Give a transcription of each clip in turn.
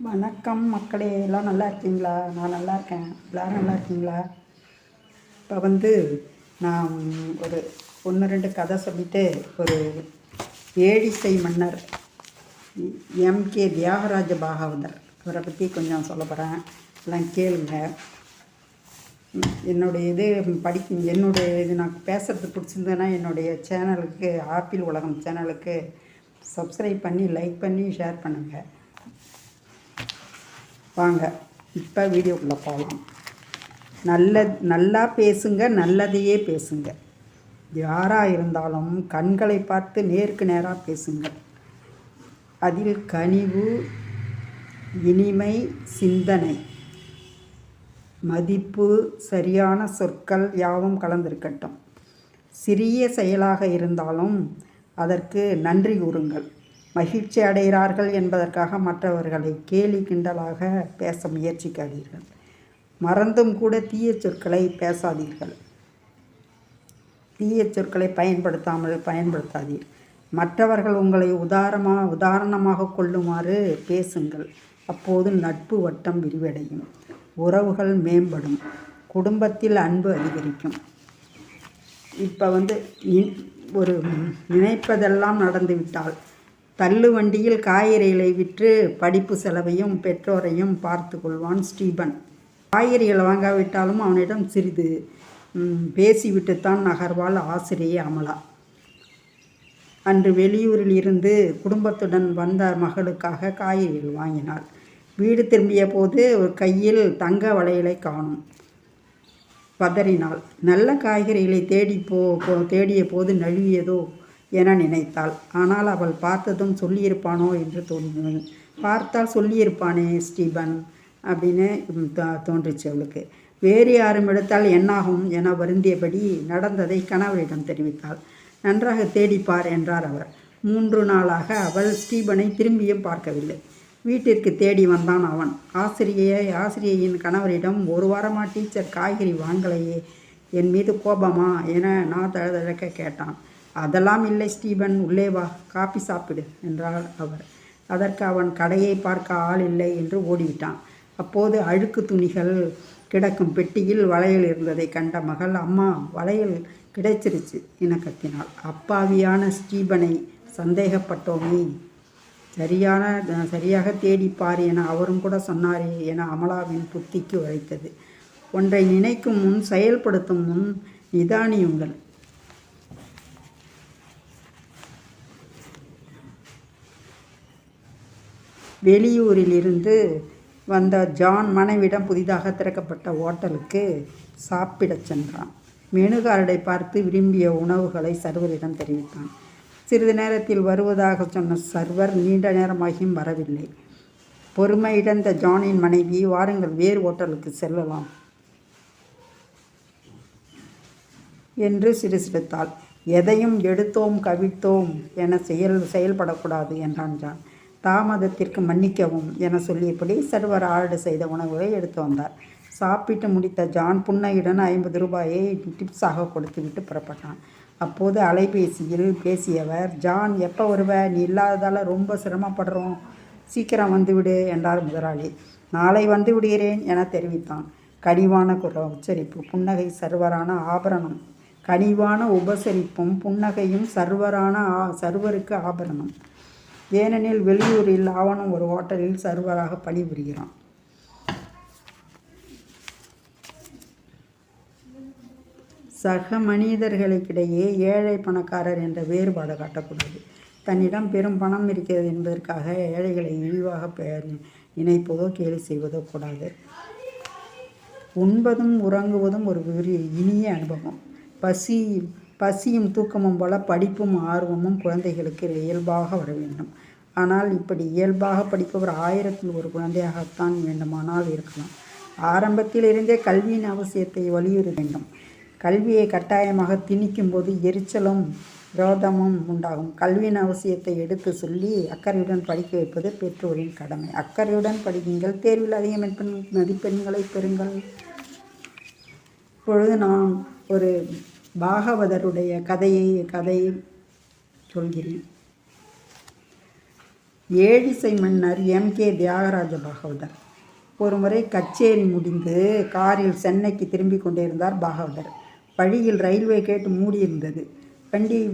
வணக்கம் மக்களே, எல்லாம் நல்லா இருக்கீங்களா? நான் நல்லா இருக்கேன். எல்லோரும் நல்லா இருக்கீங்களா? இப்போ நான் ஒரு 1-2 கதை சொல்லிவிட்டு ஒரு ஏழிசை மன்னர் எம்கே தியாகராஜ பாகவதர் அவரை பற்றி கொஞ்சம் சொல்ல போகிறேன். எல்லாம் கேளுங்க. என்னுடைய இது நான் பேசுகிறது பிடிச்சிருந்தேன்னா என்னுடைய சேனலுக்கு, ஆப்பிள் உலகம் சேனலுக்கு சப்ஸ்கிரைப் பண்ணி, லைக் பண்ணி, ஷேர் பண்ணுங்கள். வாங்க இப்போ வீடியோக்குள்ளே போகலாம். நல்லா பேசுங்க, நல்லதையே பேசுங்க. யாராக இருந்தாலும் கண்களை பார்த்து நேருக்கு நேராக பேசுங்கள். அதில் கனிவு, இனிமை, சிந்தனை, மதிப்பு, சரியான சொற்கள் யாவும் கலந்திருக்கட்டும். சிறிய செயலாக இருந்தாலும் அதற்கு நன்றி கூறுங்கள். மகிழ்ச்சி அடைகிறார்கள் என்பதற்காக மற்றவர்களை கேலி கிண்டலாக பேச முயற்சிக்காதீர்கள். மறந்தும் கூட தீய சொற்களை பேசாதீர்கள். தீய சொற்களை பயன்படுத்தாதீர். மற்றவர்கள் உங்களை உதாரணமாக கொள்ளுமாறு பேசுங்கள். அப்போது நட்பு வட்டம் விரிவடையும், உறவுகள் மேம்படும், குடும்பத்தில் அன்பு அதிகரிக்கும். இப்போ ஒரு நினைப்பதெல்லாம் நடந்துவிட்டால் தள்ளு வண்டியில் காய்கறிகளை விற்று படிப்பு செலவையும் பெற்றோரையும் பார்த்து கொள்வான் ஸ்டீபன். காய்கறிகள் வாங்காவிட்டாலும் அவனிடம் சிறிது பேசிவிட்டுத்தான் நகர்வாள் ஆசிரியை அமலா. அன்று வெளியூரில் இருந்து குடும்பத்துடன் வந்த மகளுக்காக காய்கறிகள் வாங்கினாள். வீடு திரும்பிய போது ஒரு கையில் தங்க வளையலை காணும். பதறினாள். நல்ல காய்கறிகளை தேடிய போது நழுவியதோ என நினைத்தாள். ஆனால் அவள் பார்த்ததும் சொல்லியிருப்பானோ என்று தோன்றினது. பார்த்தால் சொல்லியிருப்பானே ஸ்டீபன் அப்படின்னு தோன்றிச்சு அவளுக்கு. வேறு யாரும் எடுத்தால் என்னாகும் என வருந்தியபடி நடந்ததை கணவரிடம் தெரிவித்தாள். நன்றாக தேடிப்பார் என்றார் அவர். 3 நாளாக அவள் ஸ்டீபனை திரும்பியும் பார்க்கவில்லை. வீட்டிற்கு தேடி வந்தான் அவன். ஆசிரியையின் கணவரிடம், 1 வாரமாக டீச்சர் காய்கறி வாங்கலையே, என் மீது கோபமா என நான் தழுதழக்க கேட்டான். அதெல்லாம் இல்லை ஸ்டீபன், உள்ளே வா, காப்பி சாப்பிடு என்றார் அவர். அதற்கு அவன் கடையை பார்க்க ஆள் இல்லை என்று ஓடிவிட்டான். அப்போது அழுக்கு துணிகள் கிடக்கும் பெட்டியில் வளையல் இருந்ததை கண்ட மகள், அம்மா, வளையல் கிடைச்சிருச்சு என கத்தினாள். அப்பாவியான ஸ்டீபனை சந்தேகப்பட்டோமே, சரியாக தேடிப்பார் என அவரும் கூட சொன்னாரே என அமலாவின் புத்திக்கு உரைத்தது. ஒன்றை நினைக்கும் முன், செயல்படுத்தும் முன் நிதானியுங்கள். வெளியூரில் இருந்து வந்த ஜான் மனைவிடம் புதிதாக திறக்கப்பட்ட ஓட்டலுக்கு சாப்பிடச் சென்றான். மெனு கார்டை பார்த்து விரும்பிய உணவுகளை சர்வரிடம் தெரிவித்தான். சிறிது நேரத்தில் வருவதாக சொன்ன சர்வர் நீண்ட நேரமாகியும் வரவில்லை. பொறுமை இழந்த ஜானின் மனைவி, வாருங்கள், வேறு ஓட்டலுக்கு செல்லலாம் என்று சிறுசிறுத்தாள். எதையும் எடுத்தோம் கவிழ்த்தோம் என செயல்படக்கூடாது என்றான் ஜான். தாமதத்திற்கு மன்னிக்கவும் என சொல்லியபடி சர்வர் ஆர்டர் செய்த உணவுகளை எடுத்து வந்தார். சாப்பிட்டு முடித்த ஜான் புன்னையுடன் 50 ரூபாயை டிப்ஸாக கொடுத்துவிட்டு புறப்பட்டான். அப்போது அலைபேசியில் பேசியவர், ஜான், எப்போ வருவ? நீ இல்லாததால் ரொம்ப சிரமப்படுறோம், சீக்கிரம் வந்துவிடு என்றார் முதலாளி. நாளை வந்து விடுகிறேன் என தெரிவித்தான். கனிவான உச்சரிப்பு, புன்னகை சர்வரான ஆபரணம். கனிவான உபசரிப்பும் புன்னகையும் சர்வருக்கு ஆபரணம். ஏனெனில் வெளியூரில் அவனும் ஒரு ஹோட்டலில் சர்வராக பணிபுரிகிறான். சக மனிதர்களுக்கிடையே ஏழை பணக்காரர் என்ற வேறுபாடு காட்டக்கூடாது. தன்னிடம் பெரும் பணம் இருக்கிறது என்பதற்காக ஏழைகளை இழிவாக நினைப்பதோ கேலி செய்வதோ கூடாது. உண்பதும் உறங்குவதும் ஒரு இனிய அனுபவம். பசியும் தூக்கமும் போல படிப்பும் ஆர்வமும் குழந்தைகளுக்கு இயல்பாக வர வேண்டும். ஆனால் இப்படி இயல்பாக படிப்பவர் 1000ல் 1 குழந்தையாகத்தான் வேண்டுமானால் இருக்கலாம். ஆரம்பத்தில் இருந்தே கல்வியின் அவசியத்தை வலியுறுத்த வேண்டும். கல்வியை கட்டாயமாக திணிக்கும் போது எரிச்சலும் விரோதமும் உண்டாகும். கல்வியின் அவசியத்தை எடுத்து சொல்லி அக்கறையுடன் படிக்க வைப்பது பெற்றோரின் கடமை. அக்கறையுடன் படிக்குங்கள், தேர்வில் அதிக மதிப்பெண்களை பெறுங்கள். இப்பொழுது நான் ஒரு பாகவதருடைய கதையை சொல்கிறேன். ஏழிசை மன்னர் எம்.கே. தியாகராஜ பாகவதர். ஒருமுறை கச்சேரி முடிந்து காரில் சென்னைக்கு திரும்பி கொண்டிருந்தார் பாகவதர். வழியில் ரயில்வே கேட் மூடியிருந்தது.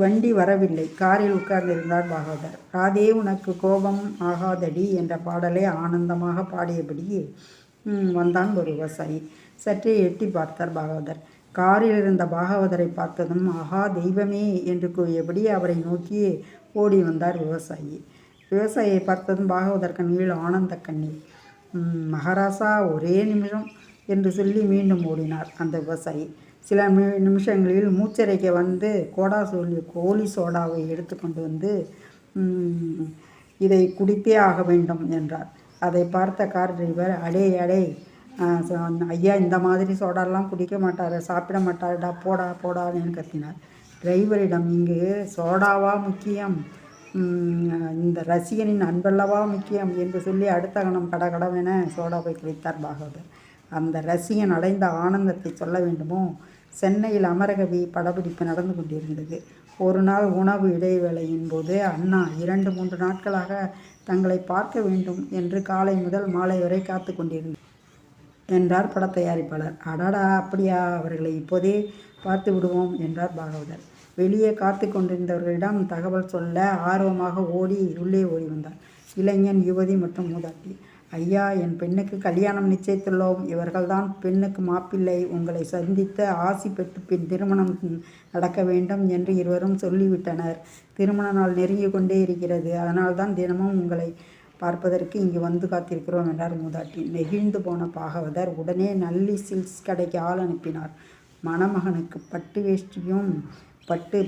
வண்டி வரவில்லை. காரில் உட்கார்ந்திருந்தார் பாகவதர். ராதே உனக்கு கோபம் ஆகாதடி என்ற பாடலை ஆனந்தமாக பாடியபடி வந்தான் ஒரு விவசாயி. சற்றே எட்டி பார்த்தார் பாகவதர். காரில் இருந்த பாகவதரை பார்த்ததும் ஆஹா தெய்வமே என்று கூறியபடி அவரை நோக்கி ஓடி வந்தார் விவசாயி. விவசாயியை பார்த்ததும் பாகவதர் கண்ணில் ஆனந்த கண்ணீர். மகாராசா ஒரே நிமிஷம் என்று சொல்லி மீண்டும் ஓடினார் அந்த விவசாயி. சில நிமிஷங்களில் மூச்சரைக்க வந்து கோலி சோடாவை எடுத்து கொண்டு வந்து இதை குடித்தே ஆக வேண்டும் என்றார். அதை பார்த்த கார் டிரைவர் அடே ஐயா இந்த மாதிரி சோடாலாம் குடிக்க மாட்டார், சாப்பிட மாட்டாருடா, போடான்னு கத்தினார். டிரைவரிடம் இங்கு சோடாவா முக்கியம், இந்த ரசிகனின் அன்பல்லவா முக்கியம் என்று சொல்லி அடுத்த கணம் கடகடவென சோடாவை குடித்தார் பாகவதர். அந்த ரசிகன் அடைந்த ஆனந்தத்தை சொல்ல வேண்டுமோ? சென்னையில் அமரகவி படப்பிடிப்பு நடந்து கொண்டிருந்தது. ஒரு நாள் உணவு இடைவேளையின் போது அண்ணா 2-3 நாட்களாக தங்களை பார்க்க வேண்டும் என்று காலை முதல் மாலை வரை காத்து கொண்டிருந்தார் என்றார் படத்தயாரிப்பாளர். அடாடா அப்படியா, அவர்களை இப்போதே பார்த்து விடுவோம் என்றார் பாகவதர். வெளியே காத்து கொண்டிருந்தவர்களிடம் தகவல் சொல்ல ஆர்வமாக உள்ளே ஓடி வந்தார். இளைஞன், யுவதி மற்றும் மூதாட்டி. ஐயா, என் பெண்ணுக்கு கல்யாணம் நிச்சயித்துள்ளோம். இவர்கள்தான் பெண்ணுக்கு மாப்பிள்ளை. உங்களை சந்தித்து ஆசி பெற்று பின் திருமணம் நடக்க வேண்டும் என்று இருவரும் சொல்லிவிட்டனர். திருமண நாள் நெருங்கி கொண்டே இருக்கிறது. அதனால்தான் தினமும் உங்களை பார்ப்பதற்கு இங்கு வந்து காத்திருக்கிறோம் என்றார் மூதாட்டி. நெகிழ்ந்து போன பாகவதர் உடனே நல்லி சில்க்ஸ் கடைக்கு ஆள் அனுப்பினார். மணமகனுக்கு பட்டு வேஷ்டியும் பட்டு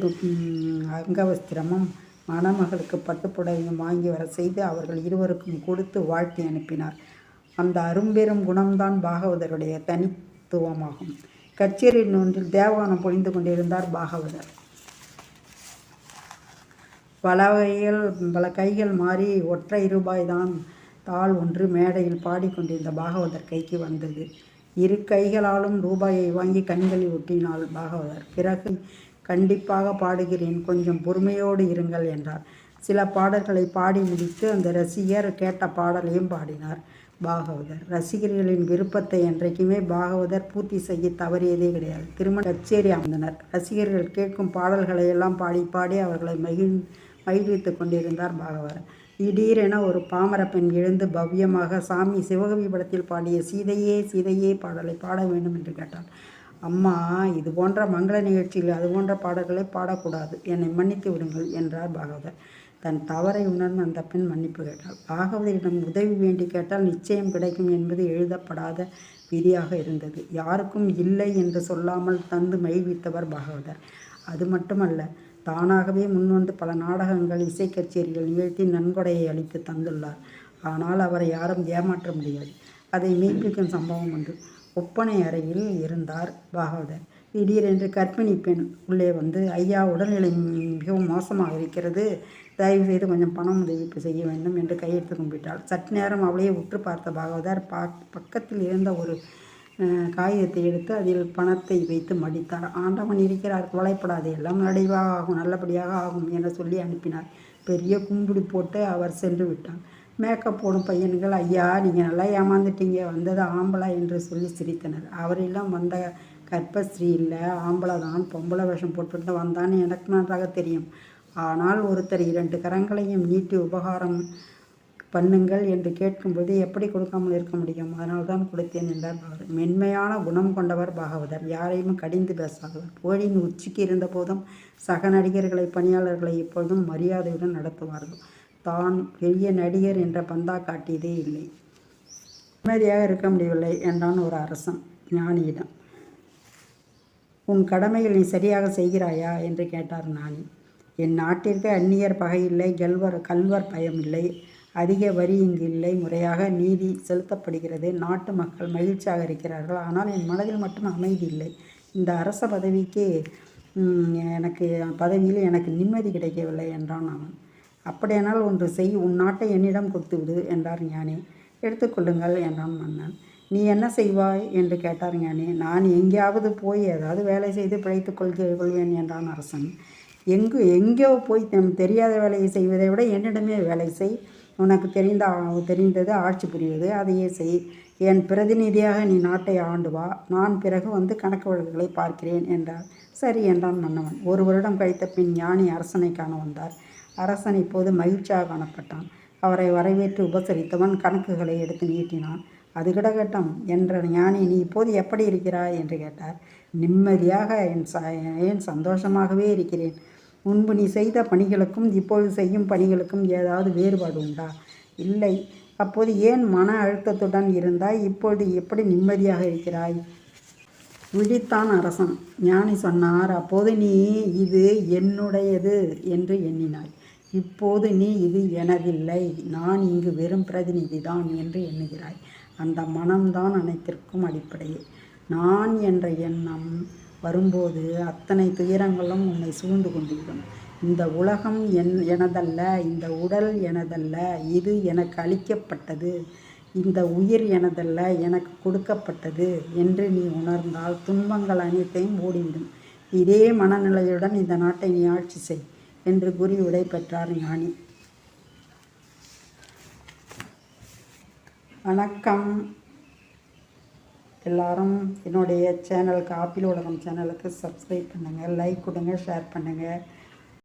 அங்கவஸ்திரமும் மணமகளுக்கு பட்டுப்புடவையும் வாங்கி வர செய்து அவர்கள் இருவருக்கும் கொடுத்து வாழ்த்தி அனுப்பினார். அந்த அரும்பெரும் குணம்தான் பாகவதருடைய தனித்துவமாகும். கச்சேரி ஒன்றில் தேவானம் பொழிந்து கொண்டிருந்தார் பாகவதர். பல கைகள் மாறி ஒற்றை ரூபாய்தான் தாள் ஒன்று மேடையில் பாடிக்கொண்டிருந்த பாகவதர் கைக்கு வந்தது. 2 கைகளாலும் ரூபாயை வாங்கி கண்களில் ஒட்டினாள் பாகவதர். பிறகு கண்டிப்பாக பாடுகிறேன், கொஞ்சம் பொறுமையோடு இருங்கள் என்றார். சில பாடல்களை பாடி முடித்து அந்த ரசிகர் கேட்ட பாடலையும் பாடினார் பாகவதர். ரசிகர்களின் விருப்பத்தை என்றைக்குமே பாகவதர் பூர்த்தி செய்ய தவறியதே கிடையாது. திருமண கச்சேரி அமர்ந்தனர். ரசிகர்கள் கேட்கும் பாடல்களை எல்லாம் பாடி அவர்களை மகிழ்வித்து கொண்டிருந்தார் பாகவதர். திடீரென ஒரு பாமர பெண் எழுந்து பவ்யமாக சாமி சிவகவி படத்தில் பாடிய சீதையே பாடலை பாட வேண்டும் என்று கேட்டார். அம்மா, இது போன்ற மங்கள நிகழ்ச்சியில் அது போன்ற பாடல்களை பாடக்கூடாது, என்னை மன்னித்து விடுங்கள் என்றார் பாகவதர். தன் தவறை உணர்ந்து அந்த பெண் மன்னிப்பு கேட்டாள். பாகவதரிடம் உதவி வேண்டி கேட்டால் நிச்சயம் கிடைக்கும் என்பது எழுதப்படாத விதியாக இருந்தது. யாருக்கும் இல்லை என்று சொல்லாமல் தந்து மகிழ்வித்தவர் பாகவதர். அது மட்டுமல்ல, தானாகவே முன்வந்து பல நாடகங்கள், இசை கச்சேரிகள் நிகழ்த்தி நன்கொடையை அளித்து தந்துள்ளார். ஆனால் அவரை யாரும் ஏமாற்ற முடியாது. அதை மெய்ப்பிக்கும் சம்பவம் உண்டு. ஒப்பனை அறையில் இருந்தார் பாகவதர். திடீரென்று கர்ப்பிணி பெண் உள்ளே வந்து, ஐயா, உடல்நிலை மிகவும் மோசமாக இருக்கிறது, தயவு செய்து கொஞ்சம் பணம் உதவி செய்ய வேண்டும் என்று கையெடுத்து கும்பிட்டாள். சற்று நேரம் அவளையே உற்று பார்த்த பாகவதர் பக்கத்தில் இருந்த ஒரு காகிதத்தை எடுத்து அதில் பணத்தை வைத்து மடித்தார். ஆண்டவன் இருக்கிறார், கவலைப்படாதே, எல்லாம் நல்லபடியாக ஆகும் என சொல்லி அனுப்பினார். பெரிய கும்பிடு போட்டு அவர் சென்று விட்டார். மேக்கப் போடும் பையன்கள், ஐயா, நீங்கள் நல்லா ஏமாந்துட்டீங்க, வந்தது ஆம்பளை என்று சொல்லி சிரித்தனர். அவரெல்லாம் வந்த கர்ப்பஸ்ரீ இல்லை, ஆம்பளை தான், பொம்பளை வேஷம் போட்டுட்டு வந்தான்னு எனக்கு நன்றாக தெரியும். ஆனால் ஒருத்தர் 2 கரங்களையும் நீட்டி உபகாரம் பண்ணுங்கள் என்று கேட்கும்போது எப்படி கொடுக்காமல் இருக்க முடியும்? அதனால்தான் கொடுத்தேன் என்றார் பாகவதர். மென்மையான குணம் கொண்டவர் பாகவதர். யாரையும் கடிந்து பேசாதவர். புகழின் உச்சிக்கு இருந்த போதும் சக நடிகர்களை, பணியாளர்களை எப்பொழுதும் மரியாதையுடன் நடத்துவார்கள். தான் பெரிய நடிகர் என்ற பந்தா காட்டியதே இல்லை. நிம்மதியாக இருக்க முடியவில்லை என்றான் ஒரு அரசன் ஞானியிடம். உன் கடமைகள் நீ சரியாக செய்கிறாயா என்று கேட்டார் ஞானி. என் நாட்டிற்கு அந்நியர் பகை இல்லை, கல்வர் பயம் இல்லை, அதிக வரி இங்கு இல்லை, முறையாக நீதி செலுத்தப்படுகிறது, நாட்டு மக்கள் மகிழ்ச்சியாக இருக்கிறார்கள். ஆனால் என் மனதில் மட்டும் அமைதி இல்லை. இந்த அரச பதவியில் எனக்கு நிம்மதி கிடைக்கவில்லை என்றான் அவன். அப்படியானால் ஒன்று செய், உன் நாட்டை என்னிடம் கொடுத்துவிடு என்றார் ஞானி. எடுத்துக்கொள்ளுங்கள் என்றான் மன்னன். நீ என்ன செய்வாய் என்று கேட்டார் ஞானி. நான் எங்கேயாவது போய் ஏதாவது வேலை செய்து பிழைத்துக் கொள்வேன் என்றான் அரசன். எங்கோ போய் தெரியாத வேலையை செய்வதை விட என்னிடமே வேலை செய், உனக்கு தெரிந்தது ஆட்சி புரிவது, அதையே செய். என் பிரதிநிதியாக நீ நாட்டை ஆண்டு வா. நான் பிறகு வந்து கணக்கு வழக்குகளை பார்க்கிறேன் என்றார். சரி என்றான் மன்னவன். 1 வருடம் கழித்த பின் ஞானி அரசனை காண வந்தார். அரசன் இப்போது மகிழ்ச்சியாக காணப்பட்டான். அவரை வரவேற்று உபசரித்தவன் கணக்குகளை எடுத்து நீட்டினான். அது கிடக்கட்டும் என்ற ஞானி, நீ இப்போது எப்படி இருக்கிறாய் என்று கேட்டார். நிம்மதியாக ஏன் சந்தோஷமாகவே இருக்கிறேன். முன்பு நீ செய்த பணிகளுக்கும் இப்பொழுது செய்யும் பணிகளுக்கும் ஏதாவது வேறுபாடு உண்டா? இல்லை. அப்போது ஏன் மன அழுத்தத்துடன் இருந்தாய்? இப்பொழுது எப்படி நிம்மதியாக இருக்கிறாய்? விழித்தான் அரசன். ஞானி சொன்னார், அப்போது நீ இது என்னுடையது என்று எண்ணினாய். இப்போது நீ இது எனதில்லை, நான் இங்கு வெறும் பிரதிநிதிதான் என்று எண்ணுகிறாய். அந்த மனம்தான் அனைத்திற்கும் அடிப்படையே. நான் என்ற எண்ணம் வரும்போது அத்தனை துயரங்களும் உன்னை சூழ்ந்து கொண்டுவிடும். இந்த உலகம் எனதல்ல, இந்த உடல் எனதல்ல, இது எனக்கு அளிக்கப்பட்டது. இந்த உயிர் எனதல்ல, எனக்கு கொடுக்கப்பட்டது என்று நீ உணர்ந்தால் துன்பங்கள் அனைத்தையும் ஓடிவிடும். இதே மனநிலையுடன் இந்த நாட்டை நீ ஆட்சி செய் என்று கூறி விடை பெற்றார் ஞானி. வணக்கம். எல்லாரும் என்னுடைய சேனலுக்கு, ஆப்பிள் உலகம் சேனலுக்கு சப்ஸ்கிரைப் பண்ணுங்கள், லைக் கொடுங்க, ஷேர் பண்ணுங்கள்.